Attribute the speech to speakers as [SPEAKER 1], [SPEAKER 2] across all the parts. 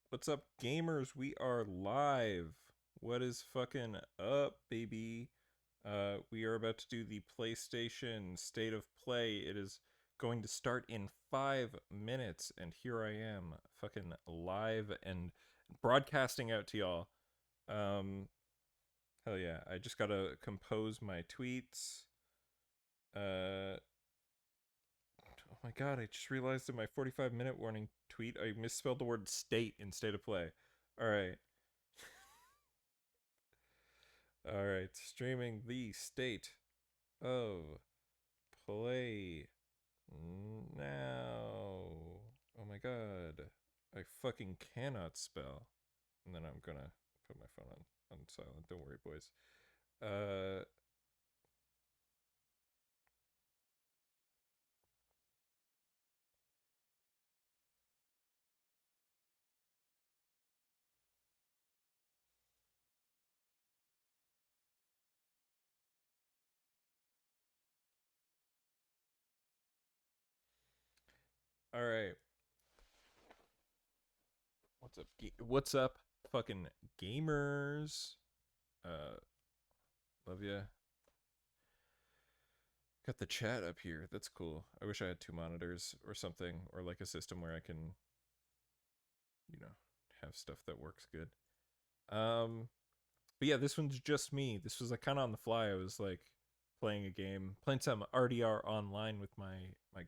[SPEAKER 1] What's up, gamers? We are live. What is fucking up, baby? We are about to do the PlayStation State of Play. It is going to start in 5 minutes, and here I am, fucking live and broadcasting out to y'all. Um, Hell yeah! I just gotta compose my tweets. Uh, oh my god! I just realized in my 45-minute warning tweet I misspelled the word state in State of Play. All right. All right, streaming the state of play now. Oh my god, I fucking cannot spell. And then I'm gonna put my phone on silent. Don't worry, boys. Uh, all right. What's up? What's up, fucking gamers? Uh, Love ya. Got the chat up here. That's cool. I wish I had two monitors or something, or like a system where I can, you know, have stuff that works good. But yeah, this one's just me. This was like kind of on the fly. I was like playing a game, playing some RDR online with my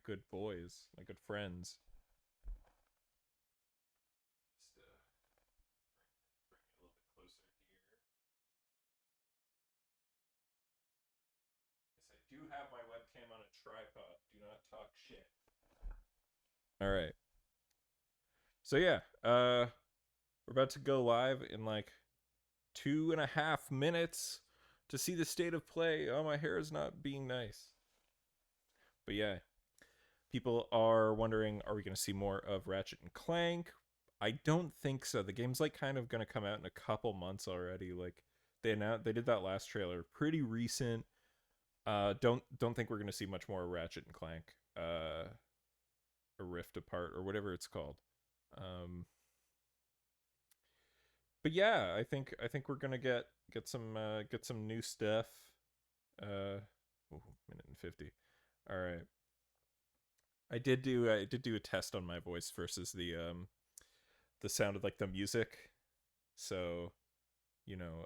[SPEAKER 1] good boys, my good friends. Just bring it a little bit closer here. Yes, I do have my webcam on a tripod. Do not talk shit. All right. So yeah, we're about to go live in like 2.5 minutes to see the state of play. Oh, my hair is not being nice. But yeah, people are wondering, are we going to see more of Ratchet and Clank? I don't think so. The game's like kind of going to come out in a couple months already. Like they did that last trailer, pretty recent. Don't think we're going to see much more Ratchet and Clank. A Rift Apart or whatever it's called. But yeah, I think we're gonna get some new stuff. Minute and 50. All right. I did do a test on my voice versus the sound of like the music. So, you know,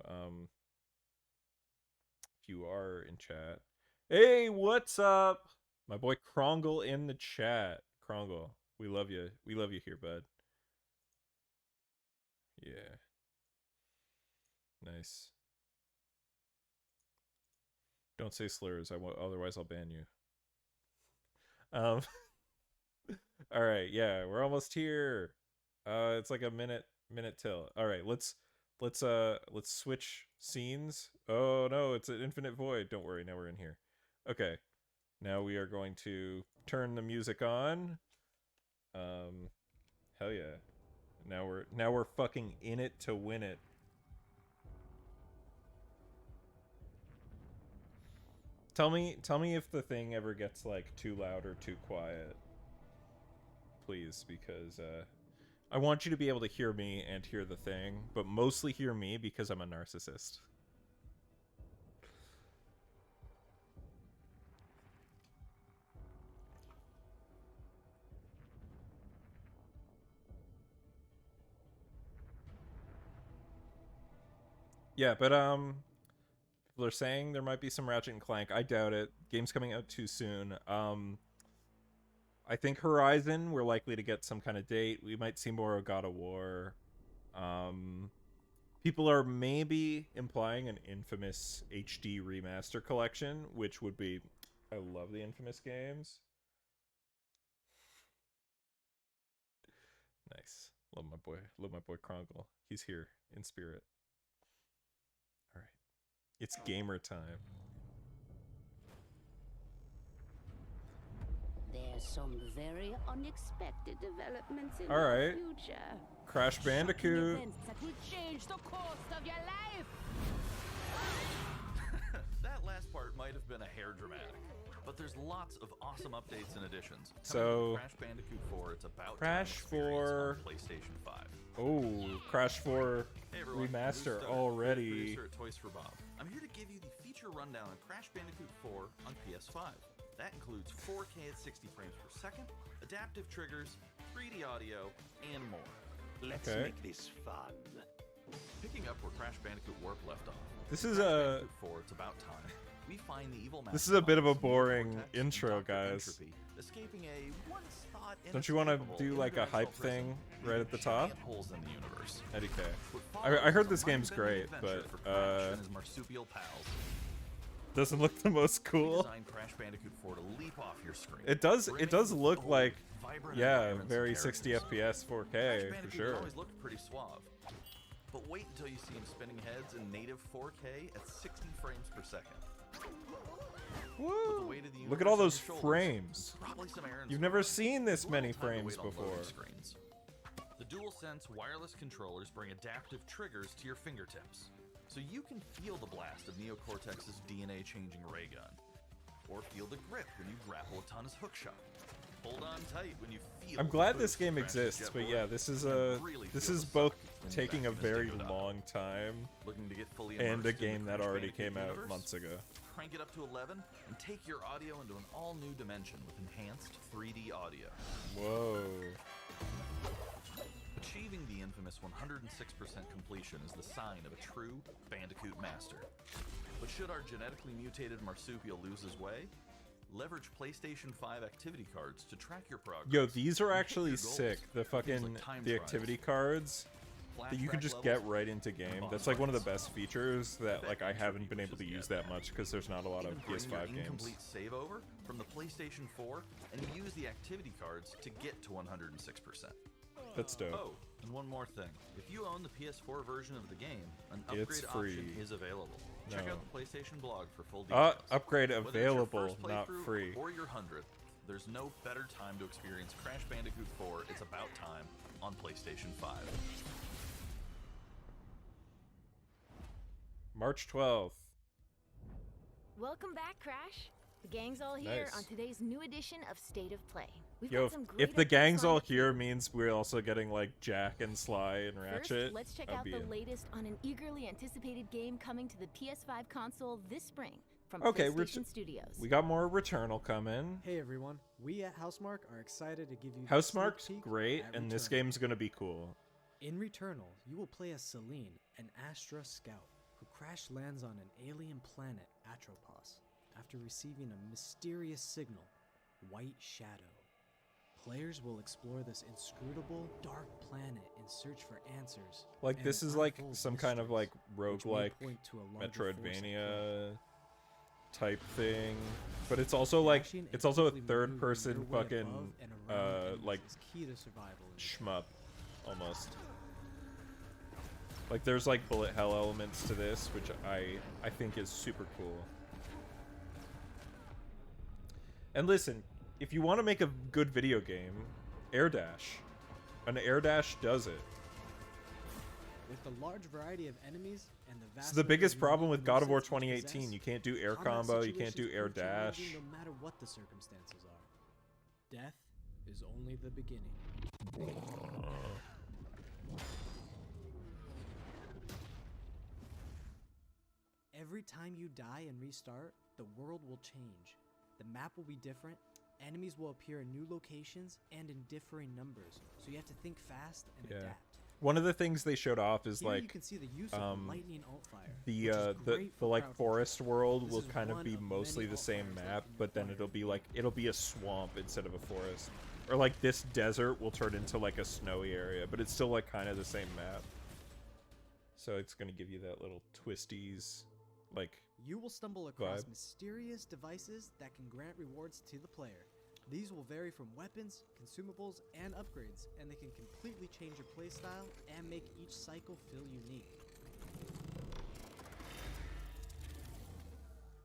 [SPEAKER 1] if you are in chat, hey, what's up? My boy Krongle in the chat. Krongle, we love you. We love you here, bud. Yeah, nice. Don't say slurs. I won't. Otherwise, I'll ban you. Um. All right. Yeah, we're almost here. It's like a minute till. All right. Let's switch scenes. Oh no, it's an infinite void. Don't worry. Now we're in here. Okay. Now we are going to turn the music on. Hell yeah. Now we're fucking in it to win it. Tell me if the thing ever gets like too loud or too quiet, please, because I want you to be able to hear me and hear the thing, but mostly hear me because I'm a narcissist. Yeah, but people are saying there might be some Ratchet and Clank. I doubt it. Game's coming out too soon. I think Horizon, we're likely to get some kind of date. We might see more of God of War. Um, People are maybe implying an Infamous HD remaster collection, which would be. I love the Infamous games. Nice. Love my boy. Love my boy Krongle. He's here in spirit. All right. It's gamer time.
[SPEAKER 2] There's some very unexpected developments in
[SPEAKER 1] All
[SPEAKER 2] your
[SPEAKER 1] right.
[SPEAKER 2] future.
[SPEAKER 1] Crash Bandicoot.
[SPEAKER 2] Events that will change the course of your life.
[SPEAKER 3] That last part might have been a hair dramatic. But there's lots of awesome updates and additions.
[SPEAKER 1] So,
[SPEAKER 3] Crash Bandicoot 4, it's about
[SPEAKER 1] Crash 4
[SPEAKER 3] on PlayStation 5.
[SPEAKER 1] Oh, Crash 4
[SPEAKER 3] Hey everyone,
[SPEAKER 1] remaster
[SPEAKER 3] Luke Starr,
[SPEAKER 1] already.
[SPEAKER 3] producer at Toys for Bob. I'm here to give you the feature rundown on Crash Bandicoot 4 on PS5. That includes 4K at 60 frames per second, adaptive triggers, 3D audio, and more.
[SPEAKER 4] Let's make this fun.
[SPEAKER 3] Picking up where Crash Bandicoot Warp left off.
[SPEAKER 1] This is
[SPEAKER 3] Crash
[SPEAKER 1] a
[SPEAKER 3] Bandicoot 4, it's about time. We find the evil
[SPEAKER 1] This is a bit of a
[SPEAKER 3] Master
[SPEAKER 1] boring
[SPEAKER 3] Cortex and
[SPEAKER 1] intro,
[SPEAKER 3] Dr.
[SPEAKER 1] guys.
[SPEAKER 3] Entropy, escaping a once thought
[SPEAKER 1] Don't you want to
[SPEAKER 3] inescapable
[SPEAKER 1] do like a hype
[SPEAKER 3] interdimensional prison,
[SPEAKER 1] thing right at the top?
[SPEAKER 3] giant holes in the universe.
[SPEAKER 1] Eddie K.
[SPEAKER 3] What
[SPEAKER 1] I
[SPEAKER 3] follows
[SPEAKER 1] heard
[SPEAKER 3] is
[SPEAKER 1] this
[SPEAKER 3] a
[SPEAKER 1] game's
[SPEAKER 3] mind-bending
[SPEAKER 1] great,
[SPEAKER 3] adventure
[SPEAKER 1] but
[SPEAKER 3] for Crash and his marsupial pals.
[SPEAKER 1] doesn't look the most
[SPEAKER 3] We
[SPEAKER 1] cool.
[SPEAKER 3] designed Crash Bandicoot 4 to leap off your screen.
[SPEAKER 1] It does look
[SPEAKER 3] Bold,
[SPEAKER 1] like,
[SPEAKER 3] vibrant
[SPEAKER 1] yeah,
[SPEAKER 3] environments
[SPEAKER 1] very
[SPEAKER 3] and
[SPEAKER 1] 60
[SPEAKER 3] characters.
[SPEAKER 1] FPS 4K
[SPEAKER 3] Crash
[SPEAKER 1] for
[SPEAKER 3] Bandicoot
[SPEAKER 1] sure.
[SPEAKER 3] always looked pretty suave. But wait until you see him spinning heads in native 4K at 60 frames per second.
[SPEAKER 1] Woo!
[SPEAKER 3] Weight of the
[SPEAKER 1] Look at all
[SPEAKER 3] universe
[SPEAKER 1] those
[SPEAKER 3] on your shoulders,
[SPEAKER 1] frames.
[SPEAKER 3] probably some errands
[SPEAKER 1] You've
[SPEAKER 3] to
[SPEAKER 1] never
[SPEAKER 3] run.
[SPEAKER 1] seen this
[SPEAKER 3] A little
[SPEAKER 1] many
[SPEAKER 3] time to
[SPEAKER 1] frames
[SPEAKER 3] wait on loading
[SPEAKER 1] before.
[SPEAKER 3] screens. The DualSense wireless controllers bring adaptive triggers to your fingertips, so you can feel the blast of Neo Cortex's DNA-changing ray gun, or feel the grip when you grapple a Tun's hookshot. Hold on tight when you feel.
[SPEAKER 1] I'm
[SPEAKER 3] the
[SPEAKER 1] glad
[SPEAKER 3] boost
[SPEAKER 1] this game
[SPEAKER 3] of Crash's
[SPEAKER 1] exists,
[SPEAKER 3] jet
[SPEAKER 1] but
[SPEAKER 3] board.
[SPEAKER 1] yeah, this is
[SPEAKER 3] You really feel the
[SPEAKER 1] both
[SPEAKER 3] suck when you
[SPEAKER 1] taking a
[SPEAKER 3] vacuum this
[SPEAKER 1] very
[SPEAKER 3] thing up.
[SPEAKER 1] long time
[SPEAKER 3] Looking to get fully
[SPEAKER 1] and
[SPEAKER 3] immersed
[SPEAKER 1] a
[SPEAKER 3] in the
[SPEAKER 1] game that
[SPEAKER 3] Crash
[SPEAKER 1] already
[SPEAKER 3] Bandicoot
[SPEAKER 1] came out
[SPEAKER 3] universe?
[SPEAKER 1] months ago.
[SPEAKER 3] Crank it up to 11 and take your audio into an all-new dimension with enhanced 3D audio.
[SPEAKER 1] Whoa.
[SPEAKER 3] Achieving the infamous 106% completion is the sign of a true Bandicoot master. But should our genetically mutated marsupial lose his way, leverage PlayStation 5 activity cards to track your progress.
[SPEAKER 1] Yo, these are
[SPEAKER 3] and hit
[SPEAKER 1] actually
[SPEAKER 3] your goals.
[SPEAKER 1] sick. The
[SPEAKER 3] Things
[SPEAKER 1] fucking
[SPEAKER 3] like time
[SPEAKER 1] the
[SPEAKER 3] trials,
[SPEAKER 1] activity cards that you can
[SPEAKER 3] flashback
[SPEAKER 1] just
[SPEAKER 3] levels,
[SPEAKER 1] get right into game.
[SPEAKER 3] boss
[SPEAKER 1] That's like one of the
[SPEAKER 3] fights.
[SPEAKER 1] best features that
[SPEAKER 3] Bet
[SPEAKER 1] like I
[SPEAKER 3] Entropy
[SPEAKER 1] haven't been
[SPEAKER 3] was
[SPEAKER 1] able to
[SPEAKER 3] just
[SPEAKER 1] use
[SPEAKER 3] get
[SPEAKER 1] that much because there's not a lot of
[SPEAKER 3] Even bring your
[SPEAKER 1] PS5 games.
[SPEAKER 3] incomplete save over from the PlayStation 4 and use the activity cards to get to 106%.
[SPEAKER 1] That's dope.
[SPEAKER 3] Oh, and one more thing. If you own the PS4 version of the game, an
[SPEAKER 1] It's
[SPEAKER 3] upgrade option
[SPEAKER 1] free.
[SPEAKER 3] is available. Check
[SPEAKER 1] No.
[SPEAKER 3] out the PlayStation blog for full details.
[SPEAKER 1] Upgrade
[SPEAKER 3] Whether it's your
[SPEAKER 1] available,
[SPEAKER 3] first
[SPEAKER 1] not
[SPEAKER 3] playthrough
[SPEAKER 1] free.
[SPEAKER 3] Or your 100th, there's no better time to experience Crash Bandicoot 4 It's About Time on PlayStation 5.
[SPEAKER 1] March 12th.
[SPEAKER 5] Welcome back, Crash. The gang's all here
[SPEAKER 1] Nice.
[SPEAKER 5] on today's new edition of State of Play. We've
[SPEAKER 1] Yo,
[SPEAKER 5] got some great
[SPEAKER 1] if the
[SPEAKER 5] updates
[SPEAKER 1] gang's all
[SPEAKER 5] lined up for
[SPEAKER 1] here
[SPEAKER 5] you.
[SPEAKER 1] means we're also getting like Jack and Sly and
[SPEAKER 5] First,
[SPEAKER 1] Ratchet.
[SPEAKER 5] let's check
[SPEAKER 1] I'd
[SPEAKER 5] out
[SPEAKER 1] be
[SPEAKER 5] the
[SPEAKER 1] in.
[SPEAKER 5] latest on an eagerly anticipated game coming to the PS5 console this spring from
[SPEAKER 1] Okay,
[SPEAKER 5] PlayStation Studios.
[SPEAKER 1] We got more Returnal coming.
[SPEAKER 6] Hey everyone, we at Housemark are excited to give you the
[SPEAKER 1] Housemark's
[SPEAKER 6] sneak peek
[SPEAKER 1] great,
[SPEAKER 6] at
[SPEAKER 1] and this
[SPEAKER 6] Returnal.
[SPEAKER 1] game's gonna be cool.
[SPEAKER 6] In Returnal, you will play as Celine, an Astra scout who crash lands on an alien planet, Atropos, after receiving a mysterious signal, White Shadow. Players will explore this inscrutable, dark planet in search for answers.
[SPEAKER 1] Like
[SPEAKER 6] and
[SPEAKER 1] this is like
[SPEAKER 6] unfold
[SPEAKER 1] some kind of like
[SPEAKER 6] mysteries, which may
[SPEAKER 1] roguelike
[SPEAKER 6] point to a larger force at play.
[SPEAKER 1] Metroidvania type thing, but it's also like
[SPEAKER 6] Crashing and
[SPEAKER 1] it's also a
[SPEAKER 6] quickly
[SPEAKER 1] third
[SPEAKER 6] maneuvering
[SPEAKER 1] person
[SPEAKER 6] your way
[SPEAKER 1] fucking
[SPEAKER 6] above and around enemies
[SPEAKER 1] like
[SPEAKER 6] is key to survival in this
[SPEAKER 1] shmup almost. Like there's like bullet hell elements to this, which I think is super cool. And listen, if you want to make a good video game, air dash. An air dash does it.
[SPEAKER 6] With the large variety of enemies and the vast
[SPEAKER 1] It's the biggest
[SPEAKER 6] number of
[SPEAKER 1] problem with
[SPEAKER 6] unique
[SPEAKER 1] God of War
[SPEAKER 6] movesets you
[SPEAKER 1] 2018.
[SPEAKER 6] possess,
[SPEAKER 1] You can't do air
[SPEAKER 6] combat
[SPEAKER 1] combo, you can't do
[SPEAKER 6] situations
[SPEAKER 1] air
[SPEAKER 6] prove challenging
[SPEAKER 1] dash.
[SPEAKER 6] No matter what the circumstances are. Death is only the beginning. Every time you die and restart, the world will change. The map will be different, enemies will appear in new locations and in differing numbers, so you have to think fast and
[SPEAKER 1] Yeah.
[SPEAKER 6] adapt.
[SPEAKER 1] One of the things they showed off is
[SPEAKER 6] Here you
[SPEAKER 1] like
[SPEAKER 6] can see the use of lightning alt-fire,
[SPEAKER 1] the
[SPEAKER 6] which is great
[SPEAKER 1] the
[SPEAKER 6] for
[SPEAKER 1] like
[SPEAKER 6] crowd
[SPEAKER 1] forest world
[SPEAKER 6] This
[SPEAKER 1] will
[SPEAKER 6] is
[SPEAKER 1] kind of
[SPEAKER 6] one
[SPEAKER 1] be
[SPEAKER 6] of
[SPEAKER 1] mostly
[SPEAKER 6] many
[SPEAKER 1] the same
[SPEAKER 6] alt-fires that
[SPEAKER 1] map,
[SPEAKER 6] can be
[SPEAKER 1] but then
[SPEAKER 6] acquired.
[SPEAKER 1] it'll be a swamp instead of a forest. Or like this desert will turn into like a snowy area, but it's still like kind of the same map. So it's gonna give you that little twisties, like
[SPEAKER 6] You will stumble across
[SPEAKER 1] vibe.
[SPEAKER 6] mysterious devices that can grant rewards to the player. These will vary from weapons, consumables, and upgrades, and they can completely change your playstyle and make each cycle feel unique.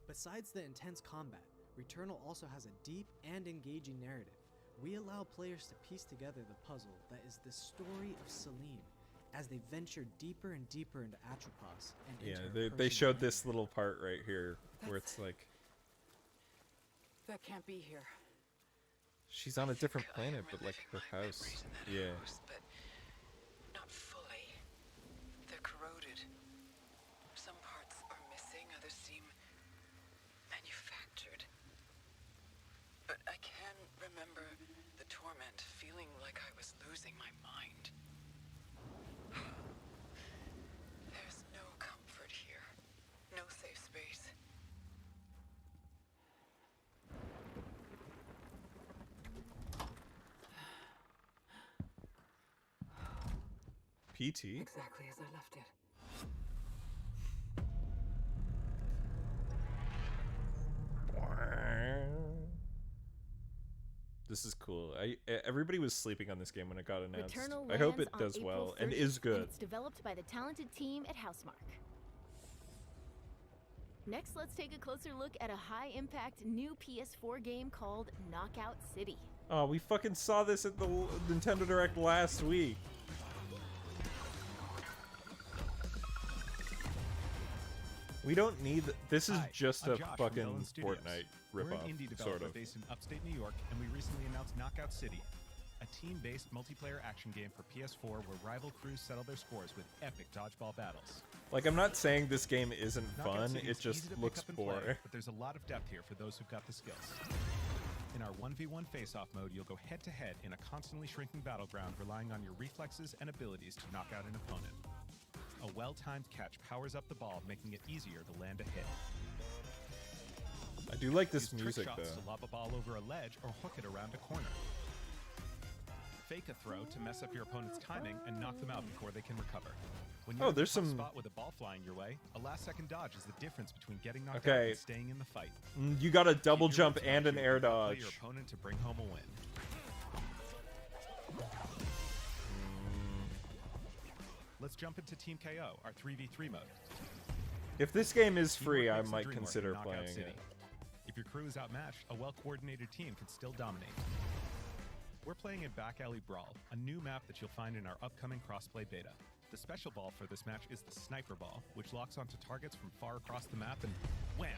[SPEAKER 6] Besides the intense combat, Returnal also has a deep and engaging narrative. We allow players to piece together the puzzle that is the story of Celine, as they venture deeper and deeper into Atropos and
[SPEAKER 1] yeah,
[SPEAKER 6] into her
[SPEAKER 1] they showed
[SPEAKER 6] personal
[SPEAKER 1] this little part right here where it's like
[SPEAKER 7] That can't be here.
[SPEAKER 1] She's on a different planet, but like her house. Yeah.
[SPEAKER 7] But not fully. They're corroded. Some parts are missing, others seem manufactured. But I can remember the torment, feeling like I was losing my mind. There's no comfort here. No safe space.
[SPEAKER 1] PT?
[SPEAKER 7] Exactly as I left it.
[SPEAKER 1] This is cool. Everybody was sleeping on this game when it got announced.
[SPEAKER 5] Returnal
[SPEAKER 1] I hope it
[SPEAKER 5] lands
[SPEAKER 1] does
[SPEAKER 5] on
[SPEAKER 1] well
[SPEAKER 5] April
[SPEAKER 1] and
[SPEAKER 5] 30th,
[SPEAKER 1] is good.
[SPEAKER 5] It's developed by the talented team at Housemarque. Next, let's take a closer look at a high-impact new PS4 game called Knockout City.
[SPEAKER 1] Oh, we fucking saw this at the Nintendo Direct last week. We don't need this is
[SPEAKER 8] Hi,
[SPEAKER 1] just
[SPEAKER 8] I'm
[SPEAKER 1] a
[SPEAKER 8] Josh from
[SPEAKER 1] fucking
[SPEAKER 8] Villain Studios.
[SPEAKER 1] Fortnite
[SPEAKER 8] We're an
[SPEAKER 1] ripoff,
[SPEAKER 8] indie
[SPEAKER 1] sort
[SPEAKER 8] developer
[SPEAKER 1] of.
[SPEAKER 8] based in upstate New York, and we recently announced Knockout City, a team-based multiplayer action game for PS4 where rival crews settle their scores with epic dodgeball battles.
[SPEAKER 1] Like, I'm not saying this game isn't
[SPEAKER 8] Knockout
[SPEAKER 1] fun,
[SPEAKER 8] City
[SPEAKER 1] it
[SPEAKER 8] is
[SPEAKER 1] just
[SPEAKER 8] easy to pick
[SPEAKER 1] looks
[SPEAKER 8] up and play,
[SPEAKER 1] boring.
[SPEAKER 8] but there's a lot of depth here for those who've got the skills. In our 1v1 face-off mode, you'll go head-to-head in a constantly shrinking battleground, relying on your reflexes and abilities to knock out an opponent. A well-timed catch powers up the ball, making it easier to land a hit.
[SPEAKER 1] I do like this
[SPEAKER 8] Use
[SPEAKER 1] music,
[SPEAKER 8] trick shots
[SPEAKER 1] though.
[SPEAKER 8] to lob a ball over a ledge or hook it around a corner. Fake a throw to mess up your opponent's timing and knock them out before they can recover. When you're
[SPEAKER 1] Oh,
[SPEAKER 8] in
[SPEAKER 1] there's
[SPEAKER 8] the tough
[SPEAKER 1] some-
[SPEAKER 8] spot with a ball flying your way, a last-second dodge is the difference between getting knocked out
[SPEAKER 1] Okay.
[SPEAKER 8] and staying in the fight.
[SPEAKER 1] You got a double
[SPEAKER 8] Keep your
[SPEAKER 1] jump
[SPEAKER 8] wits
[SPEAKER 1] and
[SPEAKER 8] about
[SPEAKER 1] an
[SPEAKER 8] you
[SPEAKER 1] air
[SPEAKER 8] and play
[SPEAKER 1] dodge.
[SPEAKER 8] your opponent to bring home a win. Let's jump into Team KO, our 3v3 mode.
[SPEAKER 1] If this game is free,
[SPEAKER 8] Teamwork
[SPEAKER 1] I
[SPEAKER 8] makes the
[SPEAKER 1] might
[SPEAKER 8] dream work in
[SPEAKER 1] consider
[SPEAKER 8] Knockout
[SPEAKER 1] playing
[SPEAKER 8] City.
[SPEAKER 1] it.
[SPEAKER 8] If your crew is outmatched, a well-coordinated team can still dominate. We're playing in Back Alley Brawl, a new map that you'll find in our upcoming crossplay beta. The special ball for this match is the Sniper Ball, which locks onto targets from far across the map and wham!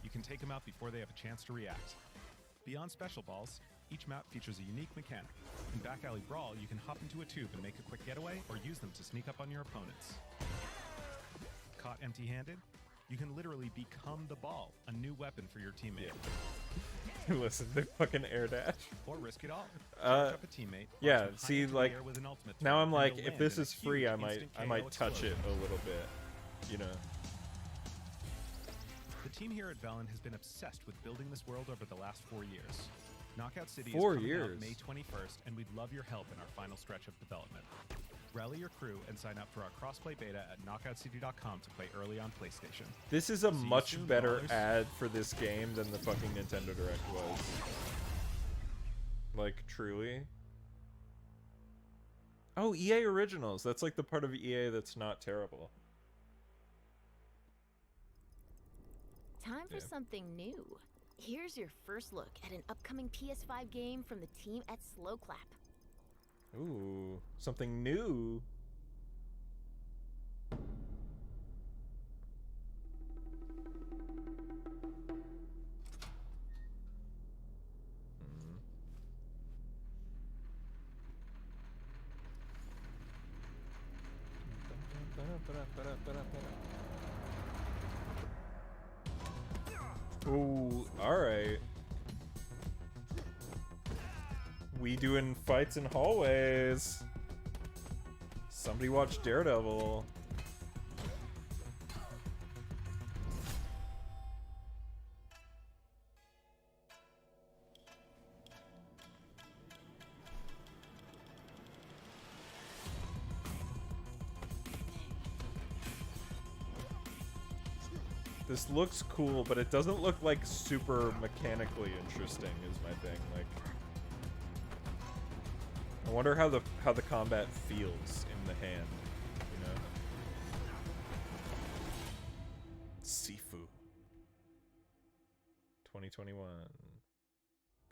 [SPEAKER 8] You can take them out before they have a chance to react. Beyond special balls, each map features a unique mechanic. In Back Alley Brawl, you can hop into a tube and make a quick getaway, or use them to sneak up on your opponents. Caught empty-handed? You can literally become the ball, a new weapon for your teammate.
[SPEAKER 1] Listen, the fucking air dash.
[SPEAKER 8] Or risk it all.
[SPEAKER 1] Uh,
[SPEAKER 8] Charge up a teammate,
[SPEAKER 1] yeah,
[SPEAKER 8] launch them high
[SPEAKER 1] see,
[SPEAKER 8] into the
[SPEAKER 1] like,
[SPEAKER 8] air with an ultimate
[SPEAKER 1] now
[SPEAKER 8] throw,
[SPEAKER 1] I'm
[SPEAKER 8] and
[SPEAKER 1] like,
[SPEAKER 8] you'll
[SPEAKER 1] if
[SPEAKER 8] land
[SPEAKER 1] this
[SPEAKER 8] in a
[SPEAKER 1] is free,
[SPEAKER 8] huge
[SPEAKER 1] I might
[SPEAKER 8] instant KO
[SPEAKER 1] touch it
[SPEAKER 8] explosion.
[SPEAKER 1] a little bit, you know.
[SPEAKER 8] The team here at Velen has been obsessed with building this world over the last 4 years. Knockout City
[SPEAKER 1] 4
[SPEAKER 8] is coming
[SPEAKER 1] years.
[SPEAKER 8] out May 21st, and we'd love your help in our final stretch of development. Rally your crew and sign up for our crossplay beta at knockoutcity.com to play early on PlayStation.
[SPEAKER 1] This is a
[SPEAKER 8] See you
[SPEAKER 1] much
[SPEAKER 8] soon,
[SPEAKER 1] better
[SPEAKER 8] ballers.
[SPEAKER 1] ad for this game than the fucking Nintendo Direct was. Like, truly. Oh, EA Originals. That's like the part of EA that's not terrible.
[SPEAKER 5] Time for
[SPEAKER 1] Yeah.
[SPEAKER 5] something new. Here's your first look at an upcoming PS5 game from the team at Slowclap.
[SPEAKER 1] Ooh, something new. Hmm. Ooh, alright. We doing fights in hallways. Somebody watch Daredevil. This looks cool, but it doesn't look like super mechanically interesting is my thing. Like, I wonder how the combat feels in the hand, you know? Sifu. 2021.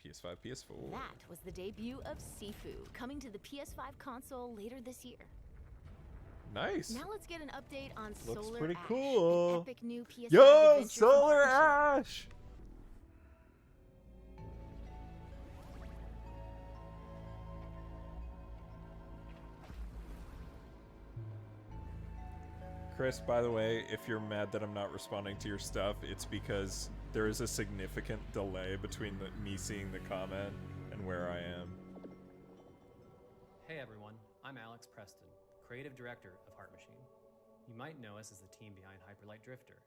[SPEAKER 1] PS5, PS4.
[SPEAKER 5] That was the debut of Sifu, coming to the PS5 console later this year.
[SPEAKER 1] Nice.
[SPEAKER 5] Now let's get an update on
[SPEAKER 1] Looks
[SPEAKER 5] Solar
[SPEAKER 1] pretty
[SPEAKER 5] Ash,
[SPEAKER 1] cool.
[SPEAKER 5] an epic new PS5
[SPEAKER 1] Yo,
[SPEAKER 5] adventure from
[SPEAKER 1] Solar
[SPEAKER 5] Publisher.
[SPEAKER 1] Ash! Chris, by the way, if you're mad that I'm not responding to your stuff, it's because there is a significant delay between me seeing the comment and where I am.
[SPEAKER 9] Hey everyone, I'm Alex Preston, creative director of Heart Machine. You might know us as the team behind Hyperlight Drifter.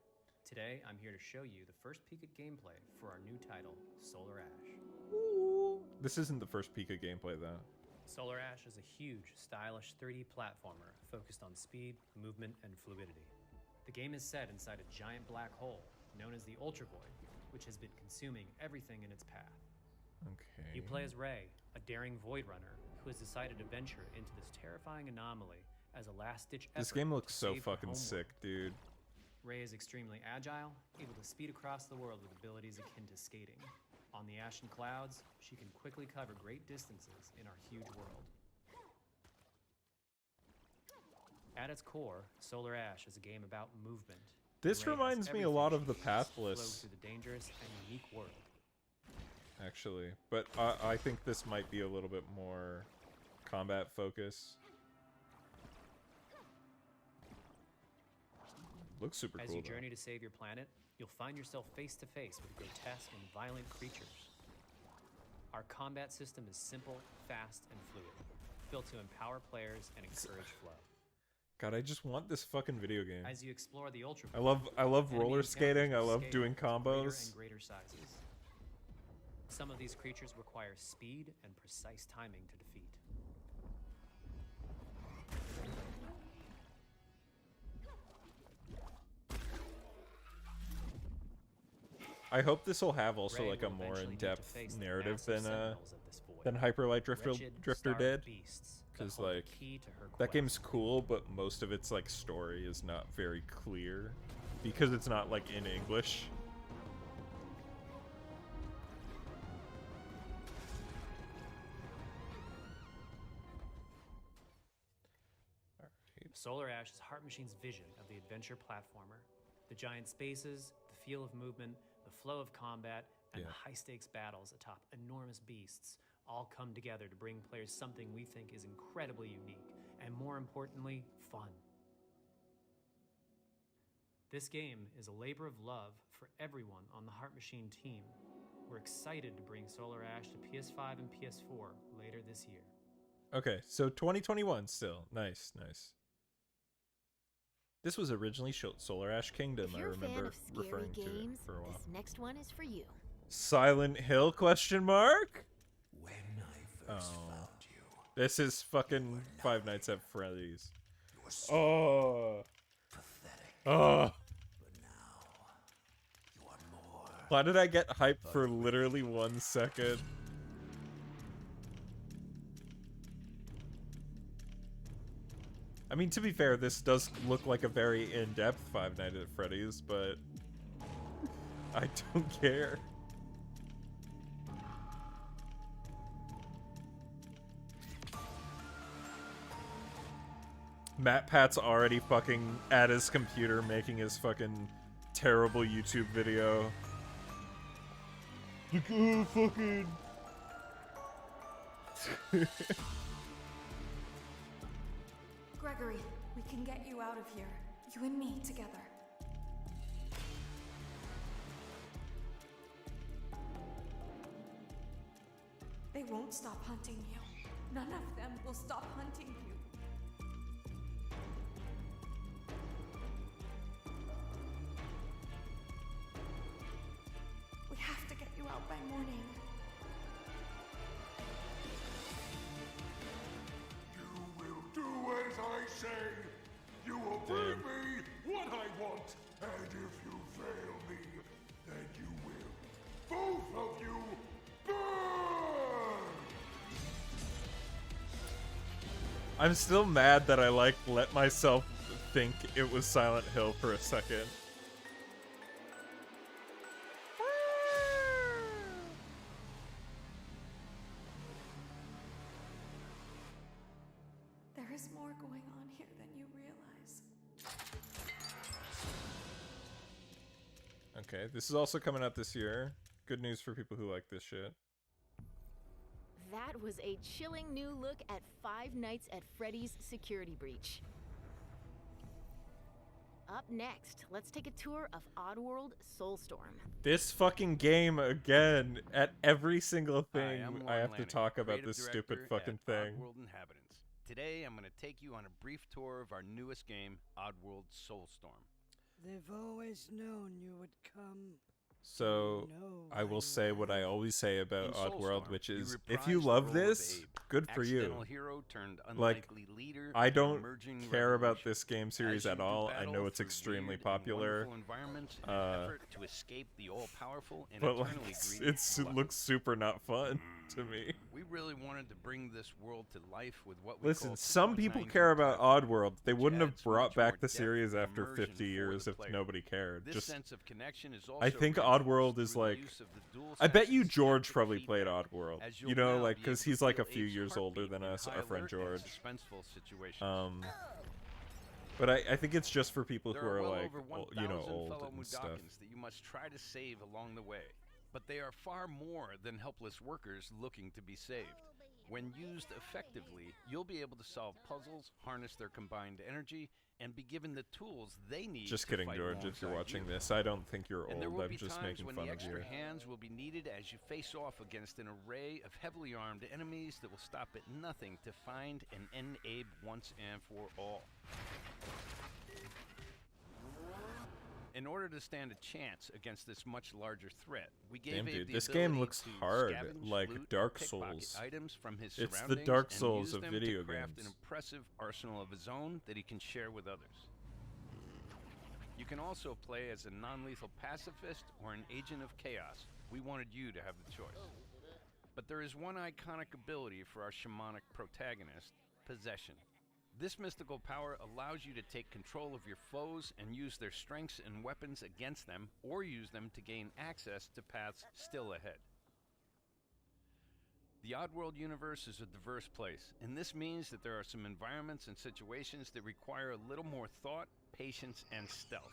[SPEAKER 9] Today, I'm here to show you the first peek at gameplay for our new title, Solar Ash.
[SPEAKER 1] Ooh. This isn't the first peek of gameplay, though.
[SPEAKER 9] Solar Ash is a huge, stylish 3D platformer focused on speed, movement, and fluidity. The game is set inside a giant black hole known as the Ultra Void, which has been consuming everything in its path.
[SPEAKER 1] Okay.
[SPEAKER 9] You play as Ray, a daring void runner who has decided to venture into this terrifying anomaly as a last-ditch effort.
[SPEAKER 1] This game looks
[SPEAKER 9] to
[SPEAKER 1] so
[SPEAKER 9] save her
[SPEAKER 1] fucking
[SPEAKER 9] homeworld.
[SPEAKER 1] sick, dude.
[SPEAKER 9] Ray is extremely agile, able to speed across the world with abilities akin to skating. On the ashen clouds, she can quickly cover great distances in our huge world. At its core, Solar Ash is a game about movement.
[SPEAKER 1] This
[SPEAKER 9] Ray has
[SPEAKER 1] reminds me a
[SPEAKER 9] everything
[SPEAKER 1] lot
[SPEAKER 9] she
[SPEAKER 1] of the
[SPEAKER 9] needs to flow
[SPEAKER 1] Pathless,
[SPEAKER 9] through the dangerous and unique world.
[SPEAKER 1] actually. But I think this might be a little bit more combat focus. Looks super
[SPEAKER 9] As
[SPEAKER 1] cool,
[SPEAKER 9] you
[SPEAKER 1] though.
[SPEAKER 9] journey to save your planet, you'll find yourself face to face with grotesque and violent creatures. Our combat system is simple, fast, and fluid, built to empower players and encourage flow.
[SPEAKER 1] God, I just want this fucking video game.
[SPEAKER 9] As you explore the Ultra
[SPEAKER 1] I
[SPEAKER 9] Void,
[SPEAKER 1] love
[SPEAKER 9] enemy
[SPEAKER 1] roller
[SPEAKER 9] encounters
[SPEAKER 1] skating. I
[SPEAKER 9] will
[SPEAKER 1] love
[SPEAKER 9] scale
[SPEAKER 1] doing
[SPEAKER 9] to greater
[SPEAKER 1] combos.
[SPEAKER 9] and greater sizes. Some of these creatures require speed and precise timing to defeat.
[SPEAKER 1] I hope this will have also
[SPEAKER 9] Ray
[SPEAKER 1] like a
[SPEAKER 9] will
[SPEAKER 1] more
[SPEAKER 9] eventually need to
[SPEAKER 1] in-depth
[SPEAKER 9] face the
[SPEAKER 1] narrative
[SPEAKER 9] massive
[SPEAKER 1] than
[SPEAKER 9] sentinels of this void.
[SPEAKER 1] Hyperlight
[SPEAKER 9] Wretched,
[SPEAKER 1] Drifter
[SPEAKER 9] starved
[SPEAKER 1] did.
[SPEAKER 9] beasts that
[SPEAKER 1] 'Cause,
[SPEAKER 9] hold the
[SPEAKER 1] like,
[SPEAKER 9] key to her
[SPEAKER 1] That game's
[SPEAKER 9] quest.
[SPEAKER 1] cool, but most of its like story is not very clear because it's not like in English.
[SPEAKER 9] Solar Ash is Heart Machine's vision of the adventure platformer. The giant spaces, the feel of movement, the flow of combat, and
[SPEAKER 1] Yeah.
[SPEAKER 9] the high-stakes battles atop enormous beasts all come together to bring players something we think is incredibly unique, and more importantly, fun. This game is a labor of love for everyone on the Heart Machine team. We're excited to bring Solar Ash to PS5 and PS4 later this year.
[SPEAKER 1] Okay, so 2021 still. Nice, nice. This was originally Solar Ash Kingdom,
[SPEAKER 5] If
[SPEAKER 1] I
[SPEAKER 5] you're a fan
[SPEAKER 1] remember
[SPEAKER 5] of scary
[SPEAKER 1] referring to
[SPEAKER 5] games,
[SPEAKER 1] it for a while.
[SPEAKER 5] this next one is for you.
[SPEAKER 1] Silent Hill question mark?
[SPEAKER 4] When I first found you,
[SPEAKER 1] This is fucking Five Nights at Freddy's.
[SPEAKER 4] you were so
[SPEAKER 1] Oh.
[SPEAKER 4] pathetic.
[SPEAKER 1] Oh.
[SPEAKER 4] But now, you are more.
[SPEAKER 1] Why did I get hyped for literally 1 second? I mean, to be fair, this does look like a very in-depth Five Nights at Freddy's, but I don't care. Matt Pat's already fucking at his computer making his fucking terrible YouTube video. Like, oh, fucking...
[SPEAKER 10] Gregory, we can get you out of here. You and me together. They won't stop hunting you. None of them will stop hunting you. We have to get you out by morning.
[SPEAKER 4] You will do as I say. You will bring me what I want. And if you fail me, then you will. Both of you burn!
[SPEAKER 1] I'm still mad that I like let myself think it was Silent Hill for a second.
[SPEAKER 10] There is more going on here than you realize.
[SPEAKER 1] Okay, this is also coming out this year. Good news for people who like this shit.
[SPEAKER 5] That was a chilling new look at Five Nights at Freddy's Security Breach. next, let's take a tour of Oddworld Soulstorm.
[SPEAKER 1] This fucking game again. At every single
[SPEAKER 11] Hi,
[SPEAKER 1] thing,
[SPEAKER 11] I'm
[SPEAKER 1] I
[SPEAKER 11] Lauren
[SPEAKER 1] have to
[SPEAKER 11] Lanning,
[SPEAKER 1] talk about
[SPEAKER 11] creative
[SPEAKER 1] this stupid
[SPEAKER 11] director
[SPEAKER 1] fucking
[SPEAKER 11] at
[SPEAKER 1] thing.
[SPEAKER 11] Oddworld Inhabitants. Today, I'm going to take you on a brief tour of our newest game, Oddworld Soulstorm.
[SPEAKER 12] They've always known you would come.
[SPEAKER 1] So I will say what I always say about
[SPEAKER 11] In
[SPEAKER 1] Oddworld,
[SPEAKER 11] Soulstorm,
[SPEAKER 1] which
[SPEAKER 11] you
[SPEAKER 1] is
[SPEAKER 11] reprise
[SPEAKER 1] if you
[SPEAKER 11] the
[SPEAKER 1] love
[SPEAKER 11] role of
[SPEAKER 1] this,
[SPEAKER 11] Abe,
[SPEAKER 1] good for you.
[SPEAKER 11] accidental hero turned
[SPEAKER 1] Like,
[SPEAKER 11] unlikely leader
[SPEAKER 1] I
[SPEAKER 11] of an
[SPEAKER 1] don't
[SPEAKER 11] emerging
[SPEAKER 1] care about
[SPEAKER 11] revolution.
[SPEAKER 1] this game series
[SPEAKER 11] As you
[SPEAKER 1] at
[SPEAKER 11] do
[SPEAKER 1] all. I
[SPEAKER 11] battle
[SPEAKER 1] know it's
[SPEAKER 11] through
[SPEAKER 1] extremely
[SPEAKER 11] weird and
[SPEAKER 1] popular.
[SPEAKER 11] wonderful environments in an effort to escape the all-powerful and
[SPEAKER 1] But like,
[SPEAKER 11] eternally greedy
[SPEAKER 1] it looks super not fun to me.
[SPEAKER 11] We really wanted to bring this world to life with what we
[SPEAKER 1] Listen,
[SPEAKER 11] call
[SPEAKER 1] some people
[SPEAKER 11] 2.9
[SPEAKER 1] care about Oddworld. They
[SPEAKER 11] which
[SPEAKER 1] wouldn't have
[SPEAKER 11] adds
[SPEAKER 1] brought
[SPEAKER 11] much more
[SPEAKER 1] back the
[SPEAKER 11] depth
[SPEAKER 1] series
[SPEAKER 11] and
[SPEAKER 1] after
[SPEAKER 11] immersion
[SPEAKER 1] 50
[SPEAKER 11] for
[SPEAKER 1] years
[SPEAKER 11] the
[SPEAKER 1] if
[SPEAKER 11] player.
[SPEAKER 1] nobody cared.
[SPEAKER 11] This
[SPEAKER 1] Just,
[SPEAKER 11] sense of connection is
[SPEAKER 1] I
[SPEAKER 11] also
[SPEAKER 1] think
[SPEAKER 11] reinforced
[SPEAKER 1] Oddworld is
[SPEAKER 11] through the
[SPEAKER 1] like,
[SPEAKER 11] use of the dual
[SPEAKER 1] I bet you
[SPEAKER 11] senses
[SPEAKER 1] George
[SPEAKER 11] haptic
[SPEAKER 1] probably played
[SPEAKER 11] feedback,
[SPEAKER 1] Oddworld.
[SPEAKER 11] as
[SPEAKER 1] You
[SPEAKER 11] you'll
[SPEAKER 1] know,
[SPEAKER 11] now
[SPEAKER 1] like,
[SPEAKER 11] be
[SPEAKER 1] because
[SPEAKER 11] able to
[SPEAKER 1] he's like a
[SPEAKER 11] feel
[SPEAKER 1] few
[SPEAKER 11] Abe's
[SPEAKER 1] years older
[SPEAKER 11] heartbeat
[SPEAKER 1] than
[SPEAKER 11] in
[SPEAKER 1] us,
[SPEAKER 11] high
[SPEAKER 1] our friend
[SPEAKER 11] alert and
[SPEAKER 1] George.
[SPEAKER 11] suspenseful situations.
[SPEAKER 1] But I think it's just for people
[SPEAKER 11] There
[SPEAKER 1] who
[SPEAKER 11] are
[SPEAKER 1] are
[SPEAKER 11] well
[SPEAKER 1] like,
[SPEAKER 11] over 1,000
[SPEAKER 1] you know, old
[SPEAKER 11] fellow
[SPEAKER 1] and stuff.
[SPEAKER 11] Mudokons that you must try to save along the way. But they are far more than helpless workers looking to be saved. When used effectively, you'll be able to solve puzzles, harness their combined energy, and be given the tools they need
[SPEAKER 1] Just
[SPEAKER 11] to
[SPEAKER 1] kidding,
[SPEAKER 11] fight
[SPEAKER 1] George, if you're
[SPEAKER 11] alongside
[SPEAKER 1] watching
[SPEAKER 11] you.
[SPEAKER 1] this. I don't think you're
[SPEAKER 11] And there
[SPEAKER 1] old.
[SPEAKER 11] will
[SPEAKER 1] I'm
[SPEAKER 11] be
[SPEAKER 1] just
[SPEAKER 11] times
[SPEAKER 1] making
[SPEAKER 11] when
[SPEAKER 1] fun
[SPEAKER 11] the
[SPEAKER 1] of you.
[SPEAKER 11] extra hands will be needed as you face off against an array of heavily armed enemies that will stop at nothing to find and end Abe once and for all. In order to stand a chance against this much larger threat, we gave
[SPEAKER 1] Damn,
[SPEAKER 11] Abe
[SPEAKER 1] dude,
[SPEAKER 11] the
[SPEAKER 1] this game
[SPEAKER 11] ability
[SPEAKER 1] looks
[SPEAKER 11] to
[SPEAKER 1] hard,
[SPEAKER 11] scavenge,
[SPEAKER 1] like
[SPEAKER 11] loot,
[SPEAKER 1] Dark
[SPEAKER 11] and pickpocket
[SPEAKER 1] Souls.
[SPEAKER 11] items from his
[SPEAKER 1] It's the
[SPEAKER 11] surroundings
[SPEAKER 1] Dark
[SPEAKER 11] and
[SPEAKER 1] Souls
[SPEAKER 11] use
[SPEAKER 1] of
[SPEAKER 11] them
[SPEAKER 1] video
[SPEAKER 11] to craft
[SPEAKER 1] games.
[SPEAKER 11] an impressive arsenal of his own that he can share with others. You can also play as a non-lethal pacifist or an agent of chaos. We wanted you to have the choice. But there is one iconic ability for our shamanic protagonist, possession. This mystical power allows you to take control of your foes and use their strengths and weapons against them, or use them to gain access to paths still ahead. The Oddworld universe is a diverse place, and this means that there are some environments and situations that require a little more thought, patience, and stealth.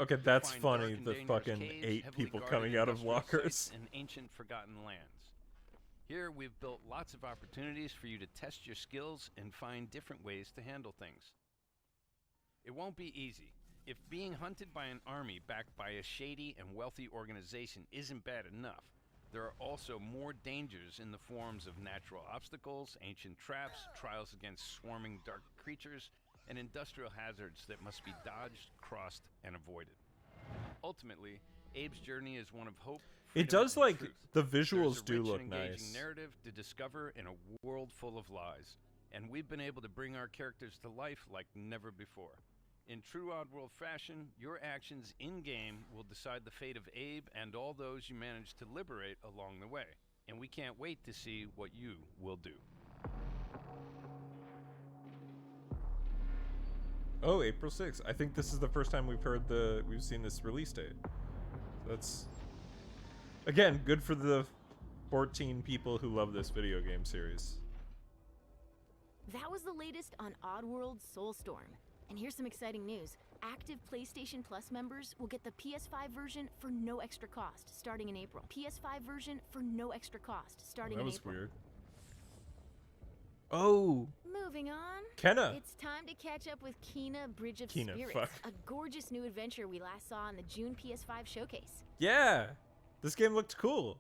[SPEAKER 1] Okay,
[SPEAKER 11] You'll
[SPEAKER 1] that's
[SPEAKER 11] find
[SPEAKER 1] funny.
[SPEAKER 11] dark and
[SPEAKER 1] The
[SPEAKER 11] dangerous
[SPEAKER 1] fucking
[SPEAKER 11] caves,
[SPEAKER 1] 8
[SPEAKER 11] heavily
[SPEAKER 1] people
[SPEAKER 11] guarded
[SPEAKER 1] coming out of
[SPEAKER 11] industrial
[SPEAKER 1] lockers.
[SPEAKER 11] sites, and ancient forgotten lands. Here, we've built lots of opportunities for you to test your skills and find different ways to handle things. It won't be easy. If being hunted by an army backed by a shady and wealthy organization isn't bad enough, there are also more dangers in the forms of natural obstacles, ancient traps, trials against swarming dark creatures, and industrial hazards that must be dodged, crossed, and avoided. Ultimately, Abe's journey is one of hope.
[SPEAKER 1] It
[SPEAKER 11] freedom,
[SPEAKER 1] does,
[SPEAKER 11] and
[SPEAKER 1] like,
[SPEAKER 11] truth.
[SPEAKER 1] the
[SPEAKER 11] There's
[SPEAKER 1] visuals
[SPEAKER 11] a
[SPEAKER 1] do
[SPEAKER 11] rich
[SPEAKER 1] look
[SPEAKER 11] and engaging
[SPEAKER 1] nice.
[SPEAKER 11] narrative to discover in a world full of lies, and we've been able to bring our characters to life like never before. In true Oddworld fashion, your actions in-game will decide the fate of Abe and all those you manage to liberate along the way, and we can't wait to see what you will do.
[SPEAKER 1] Oh, April 6th. I think this is the first time we've seen this release date. That's, again, good for the 14 people who love this video game series.
[SPEAKER 5] That was the latest on Oddworld Soulstorm. And here's some exciting news. Active PlayStation Plus members will get the PS5 version for no extra cost starting in April. PS5 version for no extra cost starting in April.
[SPEAKER 1] That was weird. Oh!
[SPEAKER 5] Moving on.
[SPEAKER 1] Kenna!
[SPEAKER 5] It's time to catch up with Kena Bridge of
[SPEAKER 1] Kena,
[SPEAKER 5] Spirits,
[SPEAKER 1] fuck.
[SPEAKER 5] a gorgeous new adventure we last saw in the June PS5 showcase.
[SPEAKER 1] Yeah! This game looked cool.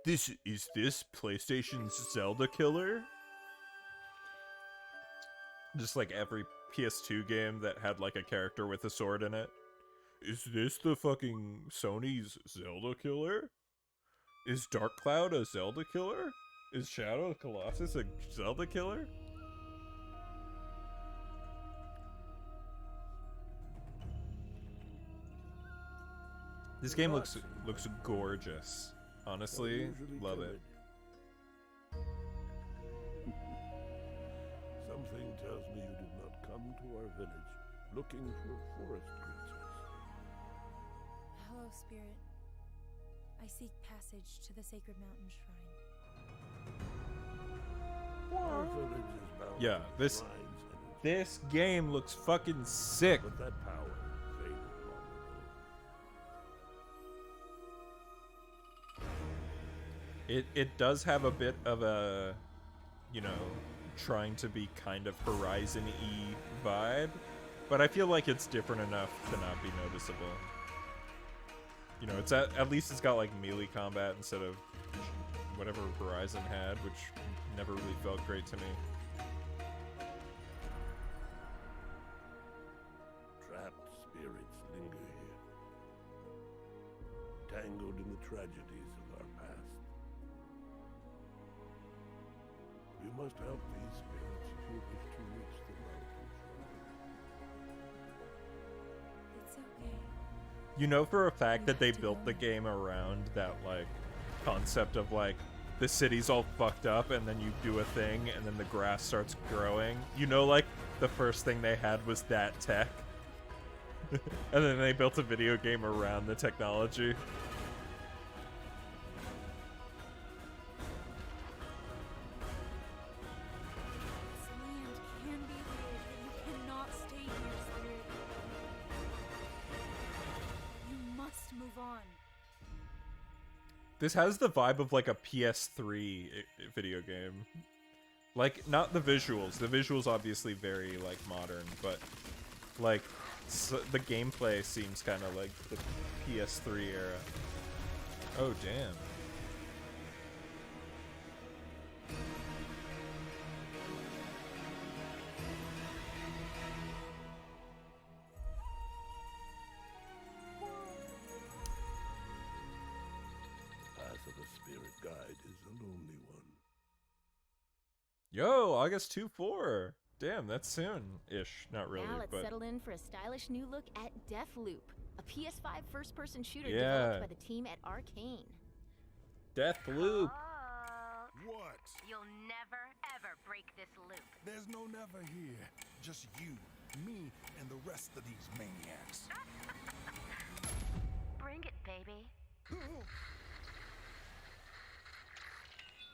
[SPEAKER 1] Is this PlayStation's Zelda killer? Just like every PS2 game that had like a character with a sword in it. Is this the fucking Sony's Zelda killer? Is Dark Cloud a Zelda killer? Is Shadow of the Colossus a Zelda killer? This game looks gorgeous. Honestly, love it.
[SPEAKER 4] Something tells me you did not come to our village looking for forest creatures.
[SPEAKER 10] Hello, Spirit. I seek passage to the sacred mountain shrine.
[SPEAKER 4] Our village is bound
[SPEAKER 1] Yeah,
[SPEAKER 4] to
[SPEAKER 1] this
[SPEAKER 4] shrines and
[SPEAKER 1] this game looks fucking sick.
[SPEAKER 4] but that power faded long ago.
[SPEAKER 1] It does have a bit of a, you know, trying to be kind of Horizon-y vibe, but I feel like it's different enough to not be noticeable. You know, it's at least it's got like melee combat instead of whatever Horizon had, which never really felt great to me.
[SPEAKER 13] Trapped spirits linger here, tangled in the tragedies of our past. You must help these spirits if you wish to reach the mountain shrine.
[SPEAKER 10] It's okay.
[SPEAKER 1] You know for a fact that they built the game around that, like, concept of, like, the city's all fucked up and then you do a thing and then the grass starts growing. You know, like, the first thing they had was that tech. And then they built a video game around the technology.
[SPEAKER 10] This land can be healed, but you cannot stay here, Spirit. You must move on.
[SPEAKER 1] This has the vibe of like a PS3 video game. Like, not the visuals. The visuals obviously very like modern, but like the gameplay seems kind of like the PS3 era. Oh damn.
[SPEAKER 13] Path of a spirit guide is a lonely one.
[SPEAKER 1] Yo, August 2/4. Damn, that's soon-ish. Not really,
[SPEAKER 5] Now let's
[SPEAKER 1] but
[SPEAKER 5] settle in for a stylish new look at Deathloop, a PS5 first-person shooter
[SPEAKER 1] Yeah.
[SPEAKER 5] developed by the team at Arcane.
[SPEAKER 1] Deathloop.
[SPEAKER 14] What?
[SPEAKER 15] You'll never, ever break this loop.
[SPEAKER 14] There's no never here. Just you, me, and the rest of these maniacs.
[SPEAKER 15] Bring it, baby.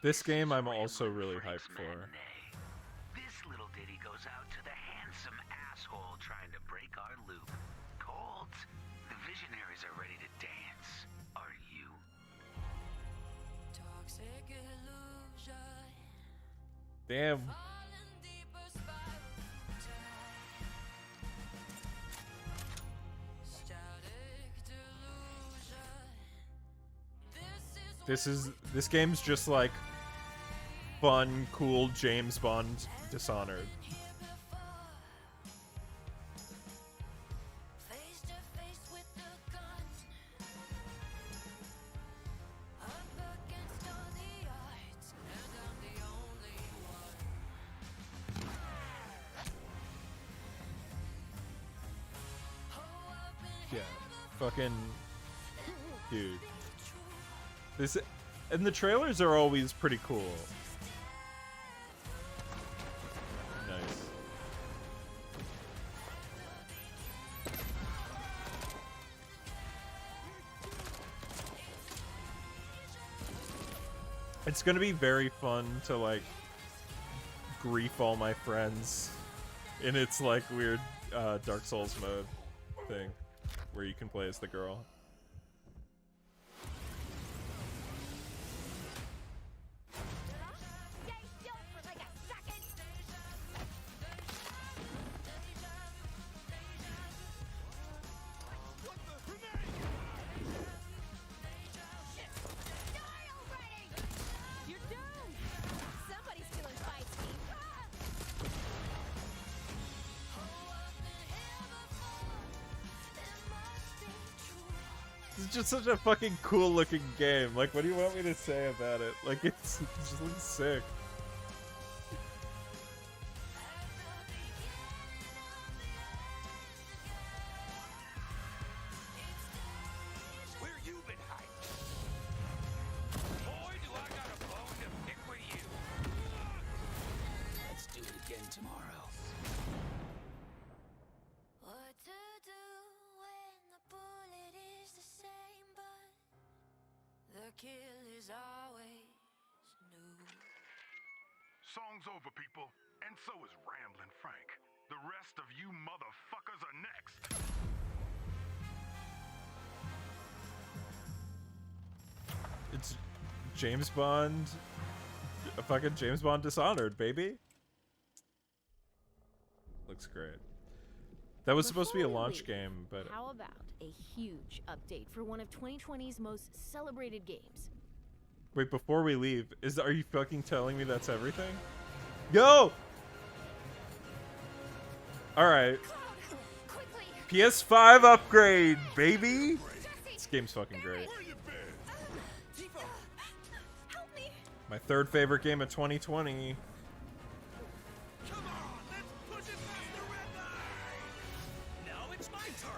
[SPEAKER 1] This game I'm also really hyped for.
[SPEAKER 16] This little ditty goes out to the handsome asshole trying to break our loop. Cold. The visionaries are ready to dance. Are you?
[SPEAKER 10] Toxic illusion.
[SPEAKER 1] Damn. This game's just like fun, cool James Bond Dishonored. Yeah, fucking dude. This and the trailers are always pretty cool. Nice. It's gonna be very fun to like grief all my friends in its like weird Dark Souls mode thing where you can play as the girl.
[SPEAKER 10] You're doomed! Somebody's stealing fights, me.
[SPEAKER 1] It's just such a fucking cool looking game. Like, what do you want me to say about it? Like, it just looks sick.
[SPEAKER 16] Where you been hiding? Boy, do I got a bone to pick with you.
[SPEAKER 17] Let's do it again tomorrow.
[SPEAKER 10] What to do when the bullet is the same, but the kill is always new.
[SPEAKER 4] Song's over, people. And so is Ramblin' Frank. The rest of you motherfuckers are next.
[SPEAKER 1] It's James Bond, a fucking James Bond Dishonored, baby. Looks great. That was supposed to be a launch game, but
[SPEAKER 5] how about a huge update for one of 2020's most celebrated games?
[SPEAKER 1] wait, before we leave, are you fucking telling me that's everything? Yo! Alright. PS5 upgrade, baby! This game's fucking great. My third favorite game of 2020.
[SPEAKER 17] Now it's my turn.